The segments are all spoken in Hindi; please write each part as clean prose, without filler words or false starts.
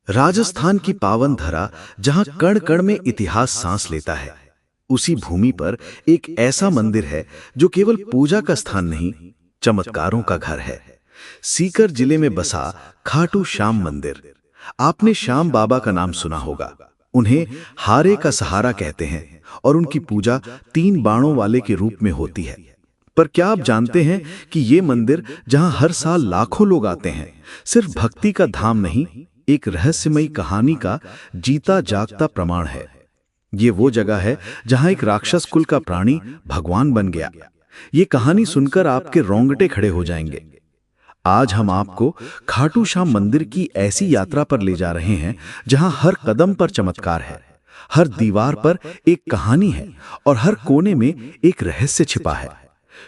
राजस्थान की पावन धरा, जहां कण कण में इतिहास सांस लेता है, उसी भूमि पर एक ऐसा मंदिर है जो केवल पूजा का स्थान नहीं, चमत्कारों का घर है। सीकर जिले में बसा खाटू श्याम मंदिर। आपने श्याम बाबा का नाम सुना होगा। उन्हें हारे का सहारा कहते हैं और उनकी पूजा 3 बाणों वाले के रूप में होती है। पर क्या आप जानते हैं कि ये मंदिर, जहां हर साल लाखों लोग आते हैं, सिर्फ भक्ति का धाम नहीं, एक रहस्यमयी कहानी का जीता जागता प्रमाण है। ये वो जगह है जहां एक राक्षस कुल का प्राणी भगवान बन गया। ये कहानी सुनकर आपके रोंगटे खड़े हो जाएंगे। आज हम आपको खाटू श्याम मंदिर की ऐसी यात्रा पर ले जा रहे हैं जहां हर कदम पर चमत्कार है, हर दीवार पर एक कहानी है और हर कोने में एक रहस्य छिपा है।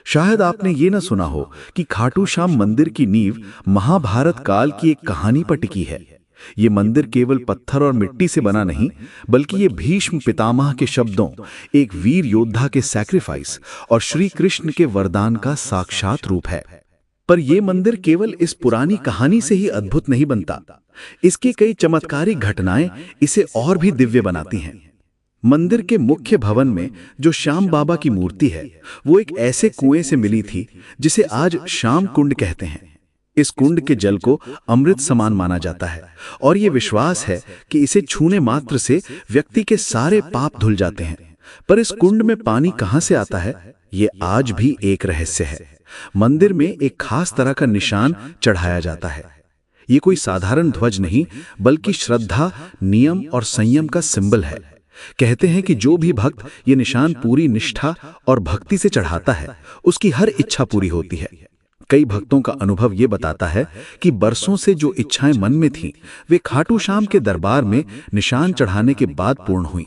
शायद आपने ये न सुना हो कि खाटू श्याम मंदिर की नींव महाभारत काल की एक कहानी पर टिकी है। ये मंदिर केवल पत्थर और मिट्टी से बना नहीं, बल्कि ये भीष्म पितामह के शब्दों, एक वीर योद्धा के सैक्रिफाइस और श्री कृष्ण के वरदान का साक्षात रूप है। पर यह मंदिर केवल इस पुरानी कहानी से ही अद्भुत नहीं बनता। इसकी कई चमत्कारिक घटनाएं इसे और भी दिव्य बनाती हैं। मंदिर के मुख्य भवन में जो श्याम बाबा की मूर्ति है, वो एक ऐसे कुएं से मिली थी जिसे आज श्याम कुंड कहते हैं। इस कुंड के जल को अमृत समान माना जाता है और ये विश्वास है कि इसे छूने मात्र से व्यक्ति के सारे पाप धुल जाते हैं। पर इस कुंड में पानी कहां से आता है, ये आज भी एक रहस्य है। मंदिर में एक खास तरह का निशान चढ़ाया जाता है। ये कोई साधारण ध्वज नहीं, बल्कि श्रद्धा, नियम और संयम का सिंबल है। कहते हैं कि जो भी भक्त ये निशान पूरी निष्ठा और भक्ति से चढ़ाता है, उसकी हर इच्छा पूरी होती है। कई भक्तों का अनुभव ये बताता है कि बरसों से जो इच्छाएं मन में थीं, वे खाटू श्याम के दरबार में निशान चढ़ाने के बाद पूर्ण हुई।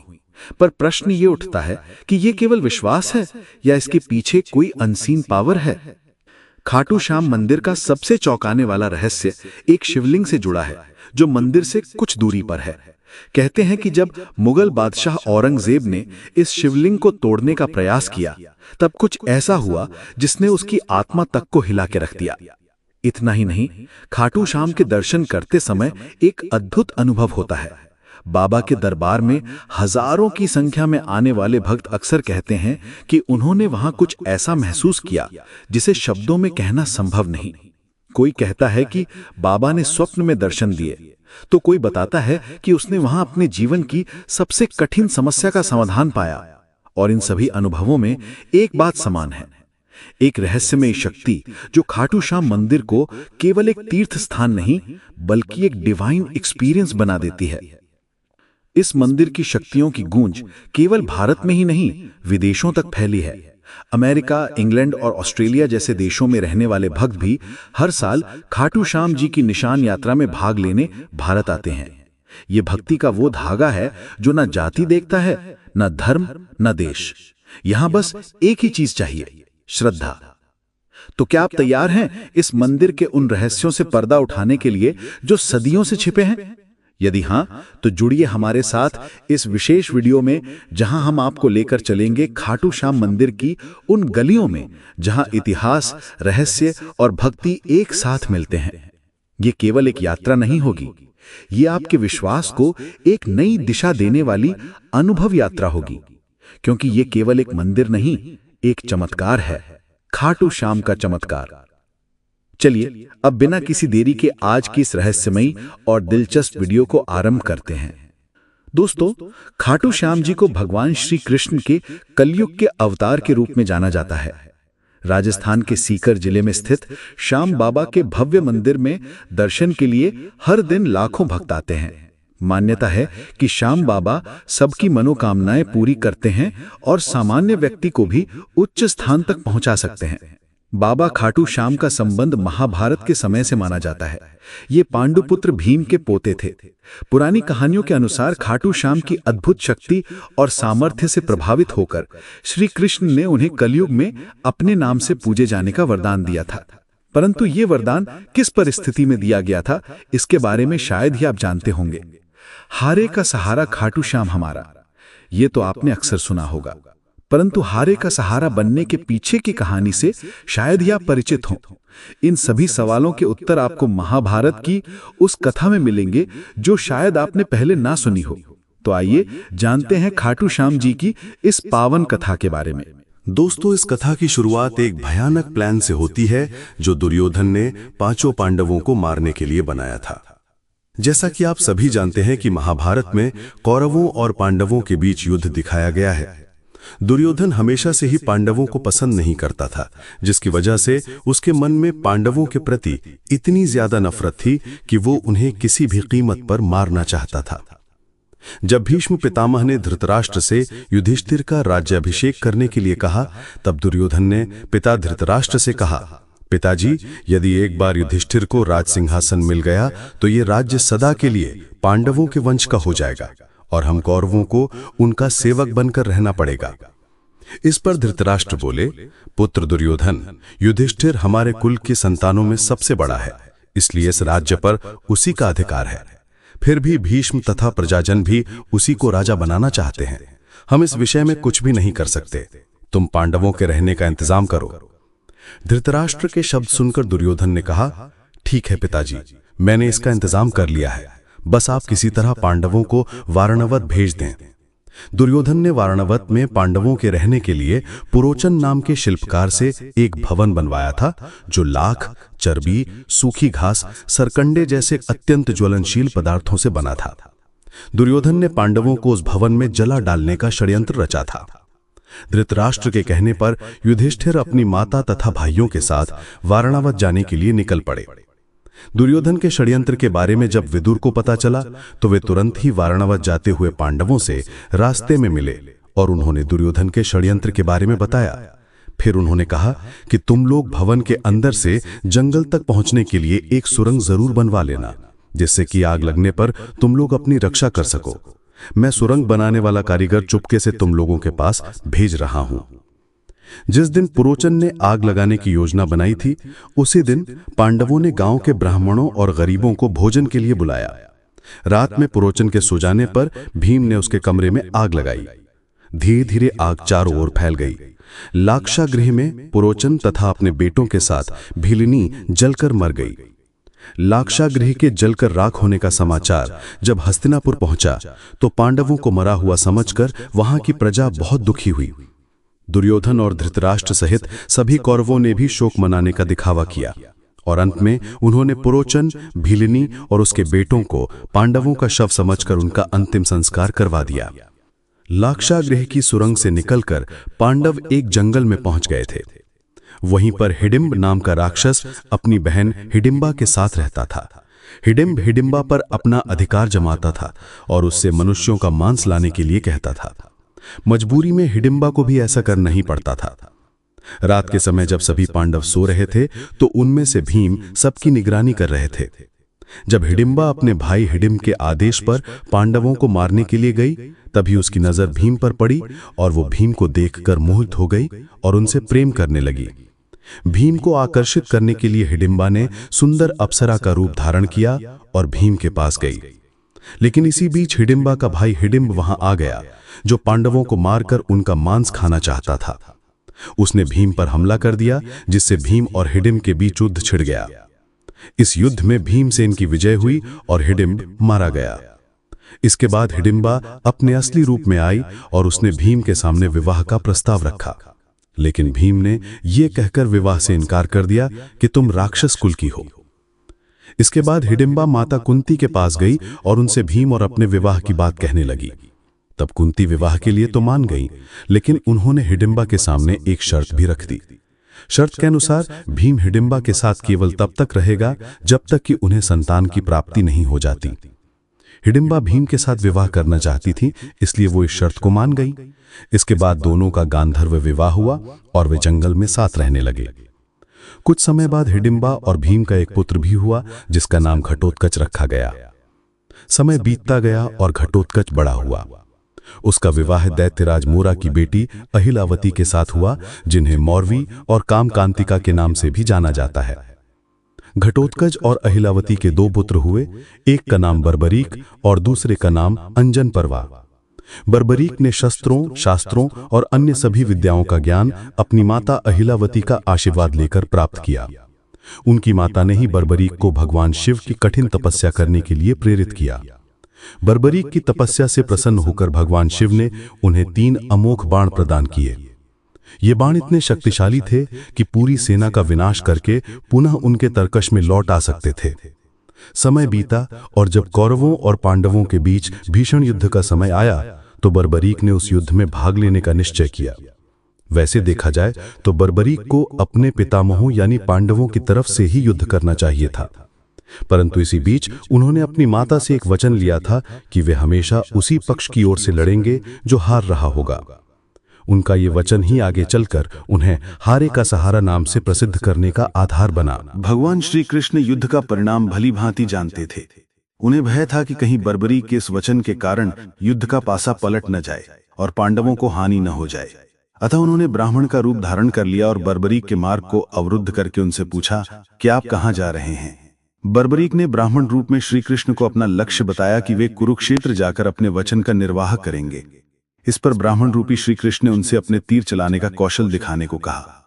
पर प्रश्न ये उठता है कि ये केवल विश्वास है या इसके पीछे कोई अनसीन पावर है। खाटू श्याम मंदिर का सबसे चौंकाने वाला रहस्य एक शिवलिंग से जुड़ा है, जो मंदिर से कुछ दूरी पर है। कहते हैं कि जब मुगल बादशाह औरंगजेब ने इस शिवलिंग को तोड़ने का प्रयास किया, तब कुछ ऐसा हुआ जिसने उसकी आत्मा तक को हिला के रख दिया। इतना ही नहीं, खाटू श्याम के दर्शन करते समय एक अद्भुत अनुभव होता है। बाबा के दरबार में हजारों की संख्या में आने वाले भक्त अक्सर कहते हैं कि उन्होंने वहां कुछ ऐसा महसूस किया जिसे शब्दों में कहना संभव नहीं। कोई कहता है कि बाबा ने स्वप्न में दर्शन दिए, तो कोई बताता है कि उसने वहां अपने जीवन की सबसे कठिन समस्या का समाधान पाया। और इन सभी अनुभवों में एक बात समान है, एक रहस्यमयी शक्ति जो खाटू श्याम मंदिर को केवल एक तीर्थ स्थान नहीं, बल्कि एक डिवाइन एक्सपीरियंस बना देती है। इस मंदिर की शक्तियों की गूंज केवल भारत में ही नहीं, विदेशों तक फैली है। अमेरिका, इंग्लैंड और ऑस्ट्रेलिया जैसे देशों में रहने वाले भक्त भी हर साल खाटू श्याम जी की निशान यात्रा में भाग लेने भारत आते हैं। ये भक्ति का वो धागा है जो न जाति देखता है, न धर्म, न देश। यहां बस एक ही चीज चाहिए, श्रद्धा। तो क्या आप तैयार हैं इस मंदिर के उन रहस्यों से पर्दा उठाने के लिए जो सदियों से छिपे हैं? यदि हां, तो जुड़िए हमारे साथ इस विशेष वीडियो में, जहां हम आपको लेकर चलेंगे खाटू श्याम मंदिर की उन गलियों में जहां इतिहास, रहस्य और भक्ति एक साथ मिलते हैं। ये केवल एक यात्रा नहीं होगी, ये आपके विश्वास को एक नई दिशा देने वाली अनुभव यात्रा होगी, क्योंकि ये केवल एक मंदिर नहीं, एक चमत्कार है, खाटू श्याम का चमत्कार। चलिए अब बिना किसी देरी के आज की इस रहस्यमयी और दिलचस्प वीडियो को आरंभ करते हैं। दोस्तों, खाटू श्याम जी को भगवान श्री कृष्ण के कलयुग के अवतार के रूप में जाना जाता है। राजस्थान के सीकर जिले में स्थित श्याम बाबा के भव्य मंदिर में दर्शन के लिए हर दिन लाखों भक्त आते हैं। मान्यता है कि श्याम बाबा सबकी मनोकामनाएं पूरी करते हैं और सामान्य व्यक्ति को भी उच्च स्थान तक पहुंचा सकते हैं। बाबा खाटू श्याम का संबंध महाभारत के समय से माना जाता है। ये पांडुपुत्र भीम के पोते थे। पुरानी कहानियों के अनुसार खाटू श्याम की अद्भुत शक्ति और सामर्थ्य से प्रभावित होकर श्री कृष्ण ने उन्हें कलयुग में अपने नाम से पूजे जाने का वरदान दिया था। परंतु ये वरदान किस परिस्थिति में दिया गया था, इसके बारे में शायद ही आप जानते होंगे। हारे का सहारा खाटू श्याम हमारा, ये तो आपने अक्सर सुना होगा। परंतु हारे का सहारा बनने के पीछे की कहानी से शायद ही आप परिचित हों। इन सभी सवालों के उत्तर आपको महाभारत की उस कथा में मिलेंगे जो शायद आपने पहले ना सुनी हो। तो आइए जानते हैं खाटू श्याम जी की इस पावन कथा के बारे में। दोस्तों, इस कथा की शुरुआत एक भयानक प्लान से होती है जो दुर्योधन ने पांचों पांडवों को मारने के लिए बनाया था। जैसा कि आप सभी जानते हैं कि महाभारत में कौरवों और पांडवों के बीच युद्ध दिखाया गया है। दुर्योधन हमेशा से ही पांडवों को पसंद नहीं करता था, जिसकी वजह से उसके मन में पांडवों के प्रति इतनी ज्यादा नफरत थी कि वो उन्हें किसी भी कीमत पर मारना चाहता था। जब भीष्म पितामह ने धृतराष्ट्र से युधिष्ठिर का राज्याभिषेक करने के लिए कहा, तब दुर्योधन ने पिता धृतराष्ट्र से कहा, पिताजी, यदि एक बार युधिष्ठिर को राज सिंहासन मिल गया तो ये राज्य सदा के लिए पांडवों के वंश का हो जाएगा और हम कौरवों को उनका सेवक बनकर रहना पड़ेगा। इस पर धृतराष्ट्र बोले, पुत्र दुर्योधन, युधिष्ठिर हमारे कुल की संतानों में सबसे बड़ा है, इसलिए इस राज्य पर उसी का अधिकार है। फिर भी भीष्म तथा प्रजाजन भी उसी को राजा बनाना चाहते हैं। हम इस विषय में कुछ भी नहीं कर सकते। तुम पांडवों के रहने का इंतजाम करो। धृतराष्ट्र के शब्द सुनकर दुर्योधन ने कहा, ठीक है पिताजी, मैंने इसका इंतजाम कर लिया है, बस आप किसी तरह पांडवों को वाराणवत भेज दें। दुर्योधन ने वाराणवत में पांडवों के रहने के लिए पुरोचन नाम के शिल्पकार से एक भवन बनवाया था, जो लाख, चर्बी, सूखी घास, सरकंडे जैसे अत्यंत ज्वलनशील पदार्थों से बना था। दुर्योधन ने पांडवों को उस भवन में जला डालने का षड्यंत्र रचा था। धृतराष्ट्र के कहने पर युधिष्ठिर अपनी माता तथा भाइयों के साथ वाराणवत जाने के लिए निकल पड़े। दुर्योधन के षड्यंत्र के बारे में जब विदुर को पता चला तो वे तुरंत ही वाराणवत जाते हुए पांडवों से रास्ते में मिले और उन्होंने दुर्योधन के षड्यंत्र के बारे में बताया। फिर उन्होंने कहा कि तुम लोग भवन के अंदर से जंगल तक पहुंचने के लिए एक सुरंग जरूर बनवा लेना, जिससे कि आग लगने पर तुम लोग अपनी रक्षा कर सको। मैं सुरंग बनाने वाला कारीगर चुपके से तुम लोगों के पास भेज रहा हूं। जिस दिन पुरोचन ने आग लगाने की योजना बनाई थी, उसी दिन पांडवों ने गांव के ब्राह्मणों और गरीबों को भोजन के लिए बुलाया। रात में पुरोचन के सो जाने पर भीम ने उसके कमरे में आग लगाई। धीरे धीरे आग चारों ओर फैल गई। लाक्षागृह में पुरोचन तथा अपने बेटों के साथ भीलिनी जलकर मर गई। लाक्षागृह के जलकर राख होने का समाचार जब हस्तिनापुर पहुंचा तो पांडवों को मरा हुआ समझकर वहां की प्रजा बहुत दुखी हुई। दुर्योधन और धृतराष्ट्र सहित सभी कौरवों ने भी शोक मनाने का दिखावा किया और अंत में उन्होंने पुरोचन, भीलिनी और उसके बेटों को पांडवों का शव समझकर उनका अंतिम संस्कार करवा दिया। लाक्षागृह की सुरंग से निकलकर पांडव एक जंगल में पहुंच गए थे। वहीं पर हिडिंब नाम का राक्षस अपनी बहन हिडिंबा के साथ रहता था। हिडिंब हिडिंबा पर अपना अधिकार जमाता था और उससे मनुष्यों का मांस लाने के लिए कहता था। मजबूरी में हिडिंबा को भी ऐसा करना ही पड़ता था। रात के समय जब सभी पांडव सो रहे थे तो उनमें से भीम सबकी निगरानी कर रहे थे। जब हिडिंबा अपने भाई हिडिंब के आदेश पर पांडवों को मारने के लिए गई, तभी उसकी नजर भीम पर पड़ी और वो भीम को देखकर मोहित हो गई और उनसे प्रेम करने लगी। भीम को आकर्षित करने के लिए हिडिंबा ने सुंदर अप्सरा का रूप धारण किया और भीम के पास गई। लेकिन इसी बीच हिडिंबा का भाई हिडिंब वहां आ गया, जो पांडवों को मारकर उनका मांस खाना चाहता था। उसने भीम पर हमला कर दिया, जिससे भीम और हिडिंब के बीच युद्ध छिड़ गया। इस युद्ध में भीमसेन की विजय हुई और हिडिंब मारा गया। इसके बाद हिडिंबा अपने असली रूप में आई और उसने भीम के सामने विवाह का प्रस्ताव रखा, लेकिन भीम ने यह कहकर विवाह से इनकार कर दिया कि तुम राक्षस कुल की हो। इसके बाद हिडिंबा माता कुंती के पास गई और उनसे भीम और अपने विवाह की बात कहने लगी। तब कुंती विवाह के लिए तो मान गई, लेकिन उन्होंने हिडिंबा के सामने एक शर्त भी रख दी। शर्त के अनुसार भीम हिडिंबा के साथ केवल तब तक रहेगा जब तक कि उन्हें संतान की प्राप्ति नहीं हो जाती। हिडिंबा भीम के साथ विवाह करना चाहती थी, इसलिए वो इस शर्त को मान गई। इसके बाद दोनों का गांधर्व विवाह हुआ और वे जंगल में साथ रहने लगे। कुछ समय बाद हिडिंबा और भीम का एक पुत्र भी हुआ, जिसका नाम घटोत्कच रखा गया। समय बीतता गया और घटोत्कच बड़ा हुआ। उसका विवाह दैत्यराज मोरा की बेटी अहिलावती के साथ हुआ, जिन्हें मौरवी और कामकांतिका के नाम से भी जाना जाता है। घटोत्कच और अहिलावती के दो पुत्र हुए, एक का नाम बर्बरीक और दूसरे का नाम अंजन परवा। बर्बरीक ने शस्त्रों, शास्त्रों और अन्य सभी विद्याओं का ज्ञान अपनी माता अहिलावती का आशीर्वाद लेकर प्राप्त किया। उनकी माता ने ही बर्बरीक को भगवान शिव की कठिन तपस्या करने के लिए प्रेरित किया। बर्बरीक की तपस्या से प्रसन्न होकर भगवान शिव ने उन्हें 3 अमोघ बाण प्रदान किए। ये बाण इतने शक्तिशाली थे कि पूरी सेना का विनाश करके पुनः उनके तरकश में लौट आ सकते थे। समय बीता और जब कौरवों और पांडवों के बीच भीषण युद्ध का समय आया तो बर्बरीक ने उस युद्ध में भाग लेने का निश्चय किया। वैसे देखा जाए तो बर्बरीक को अपने पितामहों यानी पांडवों की तरफ से ही युद्ध करना चाहिए था, परंतु इसी बीच उन्होंने अपनी माता से एक वचन लिया था कि वे हमेशा उसी पक्ष की ओर से लड़ेंगे जो हार रहा होगा। उनका ये वचन ही आगे चलकर उन्हें हारे का सहारा नाम से प्रसिद्ध करने का आधार बना। भगवान श्री कृष्ण युद्ध का परिणाम भली भांति जानते थे। उन्हें भय था कि कहीं बर्बरीक के इस वचन के कारण युद्ध का पासा पलट न जाए और पांडवों को हानि न हो जाए। अतः उन्होंने ब्राह्मण का रूप धारण कर लिया और बर्बरीक के मार्ग को अवरुद्ध करके उनसे पूछा कि आप कहां जा रहे हैं। बर्बरीक ने ब्राह्मण रूप में श्री कृष्ण को अपना लक्ष्य बताया कि वे कुरुक्षेत्र जाकर अपने वचन का निर्वाह करेंगे। इस पर ब्राह्मण रूपी श्री कृष्ण ने उनसे अपने तीर चलाने का कौशल दिखाने को कहा।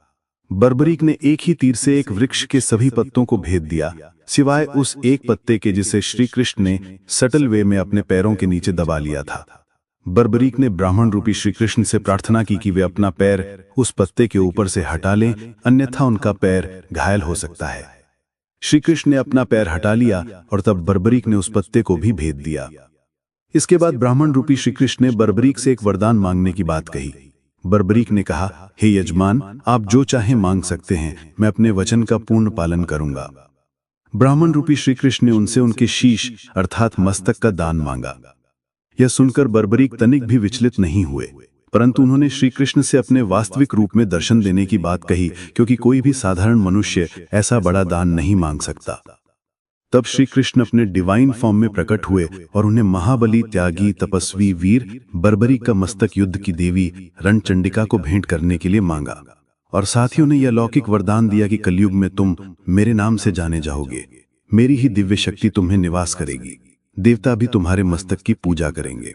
बर्बरीक ने एक ही तीर से एक वृक्ष के सभी पत्तों को भेद दिया, सिवाय उस एक पत्ते के जिसे श्री कृष्ण ने सटल वे में अपने पैरों के नीचे दबा लिया था। बर्बरीक ने ब्राह्मण रूपी श्री कृष्ण से प्रार्थना की कि वे अपना पैर उस पत्ते के ऊपर से हटा लें, अन्यथा उनका पैर घायल हो सकता है। श्री कृष्ण ने अपना पैर हटा लिया और तब बर्बरीक ने उस पत्ते को भी भेद दिया। इसके बाद ब्राह्मण रूपी श्री कृष्ण ने बर्बरीक से एक वरदान मांगने की बात कही। बर्बरीक ने कहा, हे यजमान, आप जो चाहे मांग सकते हैं, मैं अपने वचन का पूर्ण पालन करूंगा। ब्राह्मण रूपी श्री कृष्ण ने उनसे उनके शीश अर्थात मस्तक का दान मांगा। यह सुनकर बर्बरीक तनिक भी विचलित नहीं हुए, परंतु उन्होंने श्री कृष्ण से अपने वास्तविक रूप में दर्शन देने की बात कही, क्योंकि कोई भी साधारण मनुष्य ऐसा बड़ा दान नहीं मांग सकता। तब श्री कृष्ण अपने डिवाइन फॉर्म में प्रकट हुए और उन्हें महाबली, त्यागी, तपस्वी वीर बर्बरीक का मस्तक युद्ध की देवी रणचंडिका को भेंट करने के लिए मांगा और साथ ही उन्हें यह लौकिक वरदान दिया कि कलयुग में तुम मेरे नाम से जाने जाओगे, मेरी ही दिव्य शक्ति तुम्हें निवास करेगी, देवता भी तुम्हारे मस्तक की पूजा करेंगे।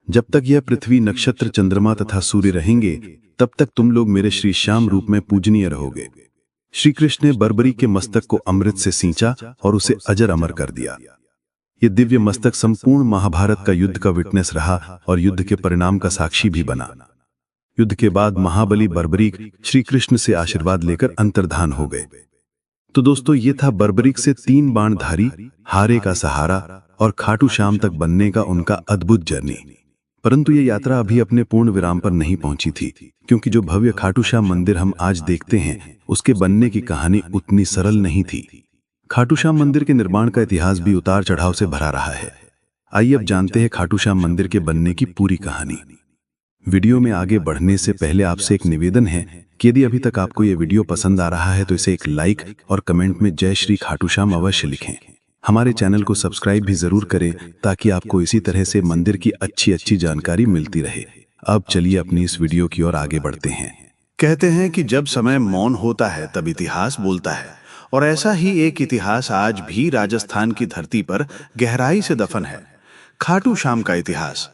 जब तक यह पृथ्वी, नक्षत्र, चंद्रमा तथा सूर्य रहेंगे, तब तक तुम लोग मेरे श्री श्याम रूप में पूजनीय रहोगे। श्री कृष्ण ने बर्बरीक के मस्तक को अमृत से सींचा और उसे अजर अमर कर दिया। यह दिव्य मस्तक संपूर्ण महाभारत का युद्ध का विटनेस रहा और युद्ध के परिणाम का साक्षी भी बना। युद्ध के बाद महाबली बर्बरीक श्री कृष्ण से आशीर्वाद लेकर अंतर्धान हो गए। तो दोस्तों, ये था बर्बरीक से 3 बाणधारी, हारे का सहारा और खाटू श्याम तक बनने का उनका अद्भुत जर्नी। परंतु ये यात्रा अभी अपने पूर्ण विराम पर नहीं पहुंची थी, क्योंकि जो भव्य खाटू श्याम मंदिर हम आज देखते हैं, उसके बनने की कहानी उतनी सरल नहीं थी। खाटू श्याम मंदिर के निर्माण का इतिहास भी उतार चढ़ाव से भरा रहा है। आइए अब जानते हैं खाटू श्याम मंदिर के बनने की पूरी कहानी। वीडियो में आगे बढ़ने से पहले आपसे एक निवेदन है कि यदि अभी तक आपको ये वीडियो पसंद आ रहा है तो इसे एक लाइक और कमेंट में जय श्री खाटू श्याम अवश्य लिखें। हमारे चैनल को सब्सक्राइब भी जरूर करें ताकि आपको इसी तरह से मंदिर की अच्छी जानकारी मिलती रहे। अब चलिए अपनी इस वीडियो की ओर आगे बढ़ते हैं। कहते हैं कि जब समय मौन होता है तब इतिहास बोलता है, और ऐसा ही एक इतिहास आज भी राजस्थान की धरती पर गहराई से दफन है। खाटू श्याम का इतिहास।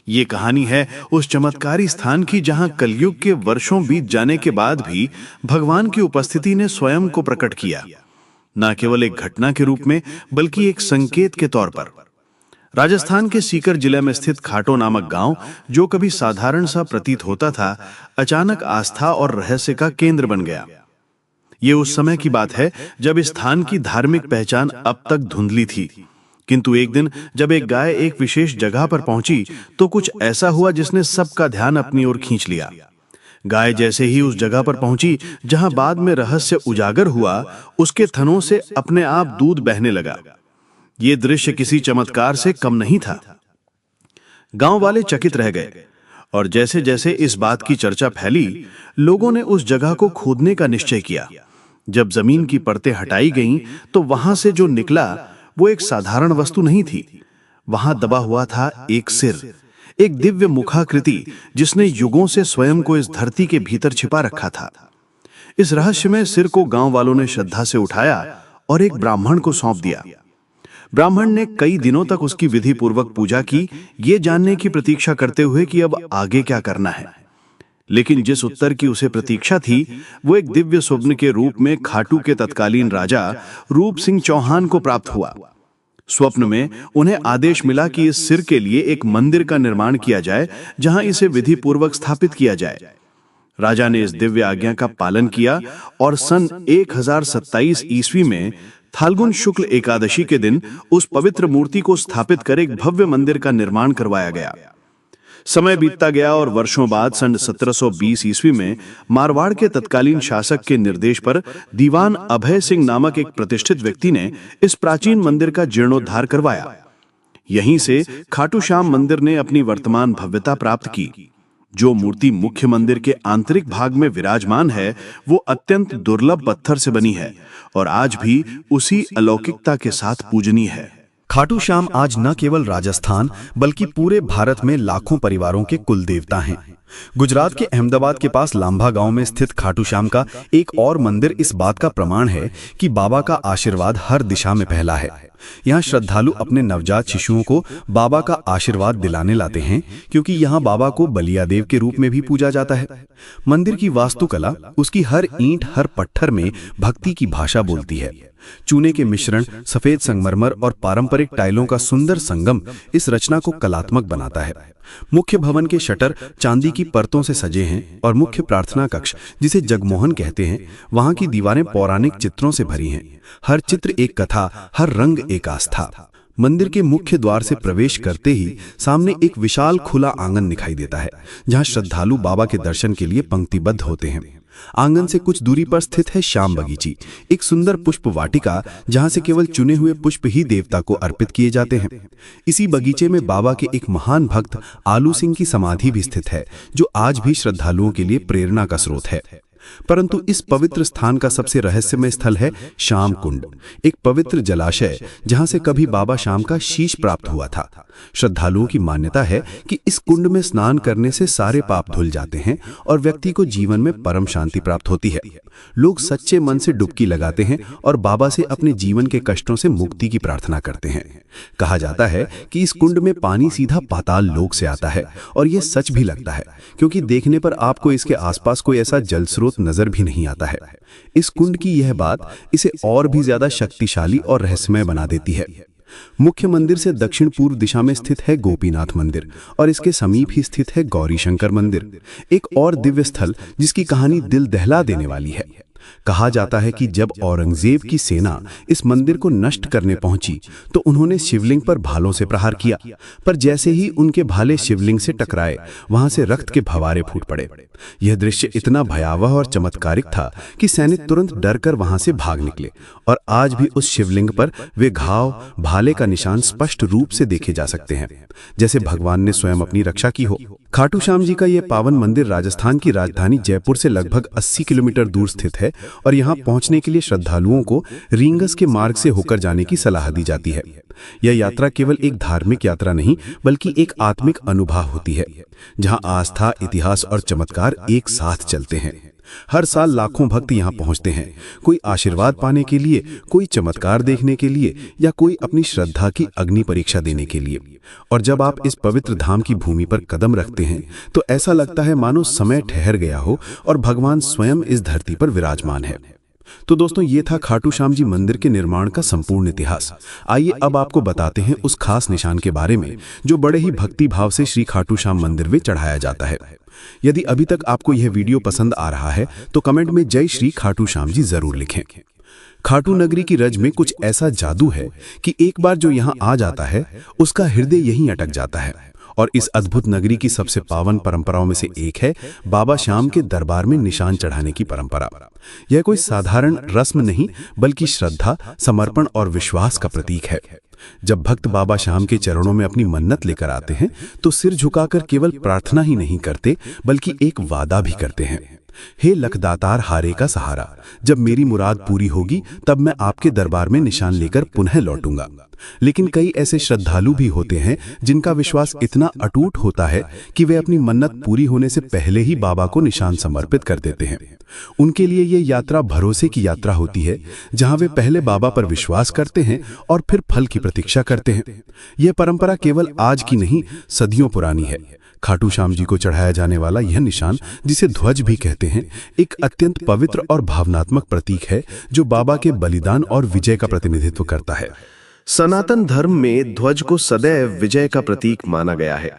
ये कहानी है उस चमत्कारी स्थान की जहां कलयुग के वर्षों बीत जाने के बाद भी भगवान की उपस्थिति ने स्वयं को प्रकट किया, न केवल एक घटना के रूप में बल्कि एक संकेत के तौर पर। राजस्थान के सीकर जिले में स्थित खाटो नामक गांव, जो कभी साधारण सा प्रतीत होता था, अचानक आस्था और रहस्य का केंद्र बन गया। ये उस समय की बात है जब इस स्थान की धार्मिक पहचान अब तक धुंधली थी, किंतु एक दिन जब एक गाय एक विशेष जगह पर पहुंची तो कुछ ऐसा हुआ जिसने सबका ध्यान अपनी ओर खींच लिया। गाय जैसे ही उस जगह पर पहुंची जहां बाद में रहस्य उजागर हुआ, उसके थनों से अपने आप दूध बहने लगा। ये दृश्य किसी चमत्कार से कम नहीं था। गांव वाले चकित रह गए और जैसे जैसे इस बात की चर्चा फैली, लोगों ने उस जगह को खोदने का निश्चय किया। जब जमीन की परतें हटाई गईं, तो वहां से जो निकला वो एक साधारण वस्तु नहीं थी। वहां दबा हुआ था एक सिर, एक दिव्य मुखाकृति जिसने युगों से स्वयं को इस धरती के भीतर छिपा रखा था। इस रहस्यमय सिर को गांव वालों ने श्रद्धा से उठाया और एक ब्राह्मण को सौंप दिया। ब्राह्मण ने कई दिनों तक उसकी विधि पूर्वक पूजा की, ये जानने की प्रतीक्षा करते हुए कि अब आगे क्या करना है। लेकिन जिस उत्तर की उसे प्रतीक्षा थी, वो एक दिव्य स्वप्न के रूप में खाटू के तत्कालीन राजा रूप सिंह चौहान को प्राप्त हुआ। स्वप्न में उन्हें आदेश मिला कि इस सिर के लिए एक मंदिर का निर्माण किया जाए, जहां इसे विधि पूर्वक स्थापित किया जाए। राजा ने इस दिव्य आज्ञा का पालन किया और सन 1027 ईस्वी में फाल्गुन शुक्ल एकादशी के दिन उस पवित्र मूर्ति को स्थापित कर एक भव्य मंदिर का निर्माण करवाया गया। समय बीतता गया और वर्षों बाद सन 1720 ईस्वी में मारवाड़ के तत्कालीन शासक के निर्देश पर दीवान अभय सिंह नामक एक प्रतिष्ठित व्यक्ति ने इस प्राचीन मंदिर का जीर्णोद्धार करवाया। यहीं से खाटू श्याम मंदिर ने अपनी वर्तमान भव्यता प्राप्त की। जो मूर्ति मुख्य मंदिर के आंतरिक भाग में विराजमान है, वो अत्यंत दुर्लभ पत्थर से बनी है और आज भी उसी अलौकिकता के साथ पूजनीय है। खाटू श्याम आज न केवल राजस्थान बल्कि पूरे भारत में लाखों परिवारों के कुल देवता हैं। गुजरात के अहमदाबाद के पास लांभा गांव में स्थित खाटू श्याम का एक और मंदिर इस बात का प्रमाण है कि बाबा का आशीर्वाद हर दिशा में फैला है। यहाँ श्रद्धालु अपने नवजात शिशुओं को बाबा का आशीर्वाद दिलाने लाते हैं, क्योंकि यहाँ बाबा को बलिया देव के रूप में भी पूजा जाता है। मंदिर की वास्तुकला, उसकी हर ईंट, हर पत्थर में भक्ति की भाषा बोलती है। चूने के मिश्रण, सफेद संगमरमर और पारंपरिक टाइलों का सुंदर संगम इस रचना को कलात्मक बनाता है। मुख्य भवन के शटर चांदी की परतों से सजे हैं और मुख्य प्रार्थना कक्ष, जिसे जगमोहन कहते हैं, वहां की दीवारें पौराणिक चित्रों से भरी हैं। हर चित्र एक कथा, हर रंग एक आस्था। मंदिर के मुख्य द्वार से प्रवेश करते ही सामने एक विशाल खुला आंगन दिखाई देता है, जहां श्रद्धालु बाबा के दर्शन के लिए पंक्तिबद्ध होते हैं। आंगन से कुछ दूरी पर स्थित है श्याम बगीची, एक सुंदर पुष्प वाटिका, जहां से केवल चुने हुए पुष्प ही देवता को अर्पित किए जाते हैं। इसी बगीचे में बाबा के एक महान भक्त आलू सिंह की समाधि भी स्थित है, जो आज भी श्रद्धालुओं के लिए प्रेरणा का स्रोत है। परंतु इस पवित्र स्थान का सबसे रहस्यमय स्थल है श्याम कुंड, एक पवित्र जलाशय जहां से कभी बाबा श्याम का शीश प्राप्त हुआ था। श्रद्धालुओं की मान्यता है कि इस कुंड में स्नान करने से सारे पाप धुल जाते हैं और व्यक्ति को जीवन में परम शांति प्राप्त होती है। लोग सच्चे मन से डुबकी लगाते हैं और बाबा से अपने जीवन के कष्टों से मुक्ति की प्रार्थना करते हैं। कहा जाता है कि इस कुंड में पानी सीधा पाताल लोक से आता है, और यह सच भी लगता है, क्योंकि देखने पर आपको इसके आसपास कोई ऐसा जल स्रोत नजर भी नहीं आता है। इस कुंड की यह बात इसे और भी ज्यादा शक्तिशाली और रहस्यमय बना देती है। मुख्य मंदिर से दक्षिण पूर्व दिशा में स्थित है गोपीनाथ मंदिर और इसके समीप ही स्थित है गौरी शंकर मंदिर, एक और दिव्य स्थल जिसकी कहानी दिल दहला देने वाली है। कहा जाता है कि जब औरंगजेब की सेना इस मंदिर को नष्ट करने पहुंची तो उन्होंने शिवलिंग पर भालों से प्रहार किया, पर जैसे ही उनके भाले शिवलिंग से टकराए, वहां से रक्त के फव्वारे फूट पड़े। यह दृश्य इतना भयावह और चमत्कारिक था कि सैनिक तुरंत डरकर वहां से भाग निकले, और आज भी उस शिवलिंग पर वे घाव, भाले का निशान स्पष्ट रूप से देखे जा सकते हैं, जैसे भगवान ने स्वयं अपनी रक्षा की हो। खाटू श्याम जी का यह पावन मंदिर राजस्थान की राजधानी जयपुर से लगभग 80 किलोमीटर दूर स्थित है, और यहाँ पहुंचने के लिए श्रद्धालुओं को रींगस के मार्ग से होकर जाने की सलाह दी जाती है। यह यात्रा केवल एक धार्मिक यात्रा नहीं, बल्कि एक आत्मिक अनुभव होती है, जहां आस्था, इतिहास और चमत्कार एक साथ चलते हैं। हर साल लाखों भक्त यहाँ पहुंचते हैं, कोई आशीर्वाद पाने के लिए, कोई चमत्कार देखने के लिए, या कोई अपनी श्रद्धा की अग्नि परीक्षा देने के लिए। और जब आप इस पवित्र धाम की भूमि पर कदम रखते हैं तो ऐसा लगता है मानो समय ठहर गया हो और भगवान स्वयं इस धरती पर विराजमान है। तो दोस्तों, ये था खाटू श्याम जी मंदिर के निर्माण का संपूर्ण इतिहास। आइए अब आपको बताते हैं उस खास निशान के बारे में जो बड़े ही भक्ति भाव से श्री खाटू श्याम मंदिर में चढ़ाया जाता है। यदि अभी तक आपको यह वीडियो पसंद आ रहा है तो कमेंट में जय श्री खाटू श्याम जी जरूर लिखें। खाटू नगरी की रज में कुछ ऐसा जादू है कि एक बार जो यहाँ आ जाता है उसका हृदय यहीं अटक जाता है। और इस अद्भुत नगरी की सबसे पावन परंपराओं में से एक है बाबा श्याम के दरबार में निशान चढ़ाने की परंपरा। यह कोई साधारण रस्म नहीं, बल्कि श्रद्धा, समर्पण और विश्वास का प्रतीक है। जब भक्त बाबा श्याम के चरणों में अपनी मन्नत लेकर आते हैं तो सिर झुकाकर केवल प्रार्थना ही नहीं करते, बल्कि एक वादा भी करते हैं। हे लखदातार हारे का सहारा, जब मेरी मुराद पूरी होगी तब मैं आपके दरबार में निशान लेकर पुनः लौटूंगा। लेकिन कई ऐसे श्रद्धालु भी होते हैं जिनका विश्वास इतना अटूट होता है कि वे अपनी मन्नत पूरी होने से पहले ही बाबा को निशान समर्पित कर देते हैं। उनके लिए ये यात्रा भरोसे की यात्रा होती है, जहां वे पहले बाबा पर विश्वास करते हैं और फिर फल की प्रतीक्षा करते हैं। यह परंपरा केवल आज की नहीं, सदियों पुरानी है। खाटू श्याम जी को चढ़ाया जाने वाला यह निशान, जिसे ध्वज भी कहते हैं, एक अत्यंत पवित्र और भावनात्मक प्रतीक है जो बाबा के बलिदान और विजय का प्रतिनिधित्व करता है। सनातन धर्म में ध्वज को सदैव विजय का प्रतीक माना गया है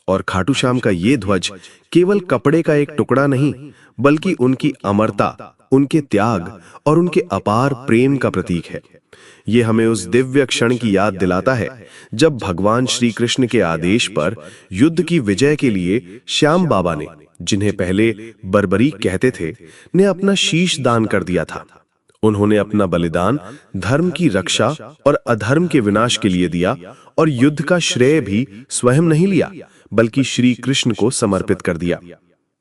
और खाटू श्याम का ये ध्वज केवल कपड़े का एक टुकड़ा नहीं, बल्कि उनकी अमरता, उनके त्याग और उनके अपार प्रेम का प्रतीक है। ये हमें उस दिव्य क्षण की याद दिलाता है जब भगवान श्री कृष्ण के आदेश पर युद्ध की विजय के लिए श्याम बाबा ने, जिन्हें पहले बर्बरीक कहते थे, ने अपना शीश दान कर दिया था। उन्होंने अपना बलिदान धर्म की रक्षा और अधर्म के विनाश के लिए दिया और युद्ध का श्रेय भी स्वयं नहीं लिया, बल्कि श्री कृष्ण को समर्पित कर दिया।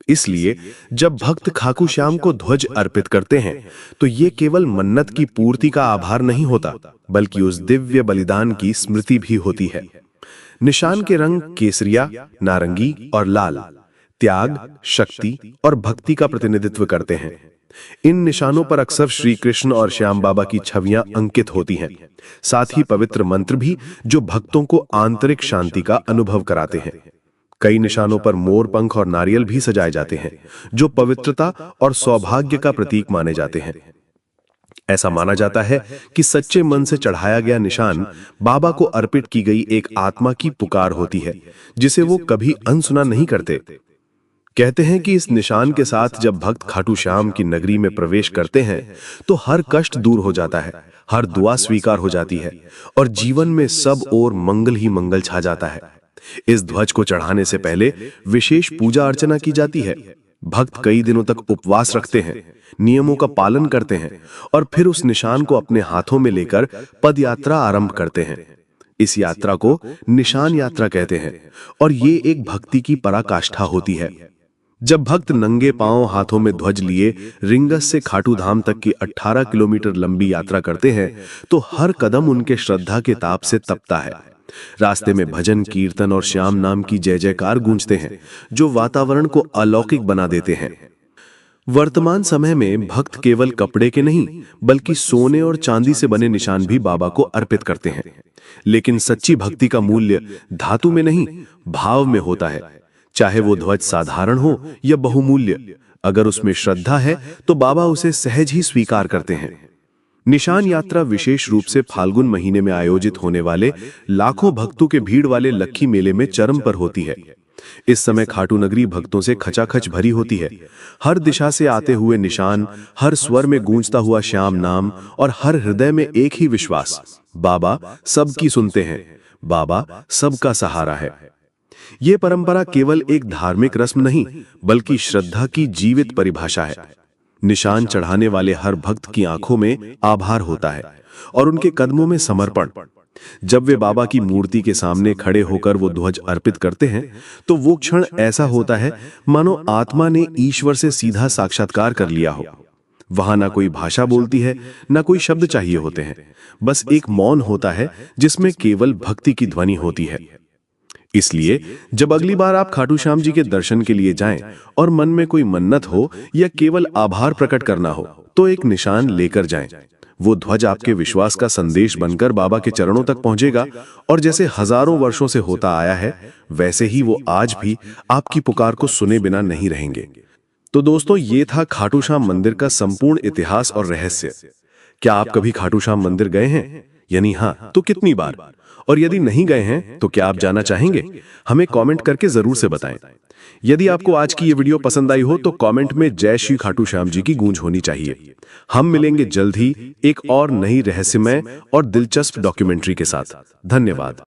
इसलिए जब भक्त खाटू श्याम को ध्वज अर्पित करते हैं तो ये केवल मन्नत की पूर्ति का आभार नहीं होता, बल्कि उस दिव्य बलिदान की स्मृति भी होती है। निशान के रंग केसरिया, नारंगी और लाल त्याग, शक्ति और भक्ति का प्रतिनिधित्व करते हैं। इन निशानों पर अक्सर श्री कृष्ण और श्याम बाबा की छवियां अंकित होती हैं, साथ ही पवित्र मंत्र भी जो भक्तों को आंतरिक शांति का अनुभव कराते हैं। कई निशानों पर मोर पंख और नारियल भी सजाए जाते हैं, जो पवित्रता और सौभाग्य का प्रतीक माने जाते हैं। ऐसा माना जाता है कि सच्चे मन से चढ़ाया गया निशान बाबा को अर्पित की गई एक आत्मा की पुकार होती है, जिसे वो कभी अनसुना नहीं करते। कहते हैं कि इस निशान के साथ जब भक्त खाटू श्याम की नगरी में प्रवेश करते हैं तो हर कष्ट दूर हो जाता है, हर दुआ स्वीकार हो जाती है और जीवन में सब ओर मंगल ही मंगल छा जाता है। इस ध्वज को चढ़ाने से पहले विशेष पूजा अर्चना की जाती है। भक्त कई दिनों तक उपवास रखते हैं, नियमों का पालन करते हैं और फिर उस निशान को अपने हाथों में लेकर पद यात्रा आरंभ करते हैं। इस यात्रा को निशान यात्रा कहते हैं और ये एक भक्ति की पराकाष्ठा होती है। जब भक्त नंगे पांव हाथों में ध्वज लिए रिंगस से खाटू धाम तक की 18 किलोमीटर लंबी यात्रा करते हैं तो हर कदम उनके श्रद्धा के ताप से तपता है। रास्ते में भजन, कीर्तन और श्याम नाम की जय जयकार गूंजते हैं, जो वातावरण को अलौकिक बना देते हैं। वर्तमान समय में भक्त केवल कपड़े के नहीं, बल्कि सोने और चांदी से बने निशान भी बाबा को अर्पित करते हैं। लेकिन सच्ची भक्ति का मूल्य धातु में नहीं, भाव में होता है। चाहे वो ध्वज साधारण हो या बहुमूल्य, अगर उसमें श्रद्धा है तो बाबा उसे सहज ही स्वीकार करते हैं। निशान यात्रा विशेष रूप से फाल्गुन महीने में आयोजित होने वाले लाखों भक्तों के भीड़ वाले लक्खी मेले में चरम पर होती है। इस समय खाटू नगरी भक्तों से खचाखच भरी होती है। हर दिशा से आते हुए निशान, हर स्वर में गूंजता हुआ श्याम नाम और हर हृदय में एक ही विश्वास, बाबा सबकी सुनते हैं, बाबा सबका सहारा है। यह परंपरा केवल एक धार्मिक रस्म नहीं, बल्कि श्रद्धा की जीवित परिभाषा है। निशान चढ़ाने वाले हर भक्त की आंखों में आभार होता है और उनके कदमों में समर्पण। जब वे बाबा की मूर्ति के सामने खड़े होकर वो ध्वज अर्पित करते हैं तो वो क्षण ऐसा होता है मानो आत्मा ने ईश्वर से सीधा साक्षात्कार कर लिया हो। वहां ना कोई भाषा बोलती है, ना कोई शब्द चाहिए होते हैं, बस एक मौन होता है जिसमें केवल भक्ति की ध्वनि होती है। इसलिए जब अगली बार आप खाटू श्याम जी के दर्शन के लिए जाएं और मन में कोई मन्नत हो या केवल आभार प्रकट करना हो, तो एक निशान लेकर जाएं। वो ध्वज आपके विश्वास का संदेश बनकर बाबा के चरणों तक पहुंचेगा और जैसे हजारों वर्षों से होता आया है, वैसे ही वो आज भी आपकी पुकार को सुने बिना नहीं रहेंगे। तो दोस्तों, ये था खाटू श्याम मंदिर का संपूर्ण इतिहास और रहस्य। क्या आप कभी खाटू श्याम मंदिर गए हैं? यानी हाँ, तो कितनी बार? और यदि नहीं गए हैं तो क्या आप जाना चाहेंगे? हमें कमेंट करके जरूर से बताएं। यदि आपको आज की ये वीडियो पसंद आई हो तो कमेंट में जय श्री खाटू श्याम जी की गूंज होनी चाहिए। हम मिलेंगे जल्द ही एक और नई रहस्यमय और दिलचस्प डॉक्यूमेंट्री के साथ। धन्यवाद।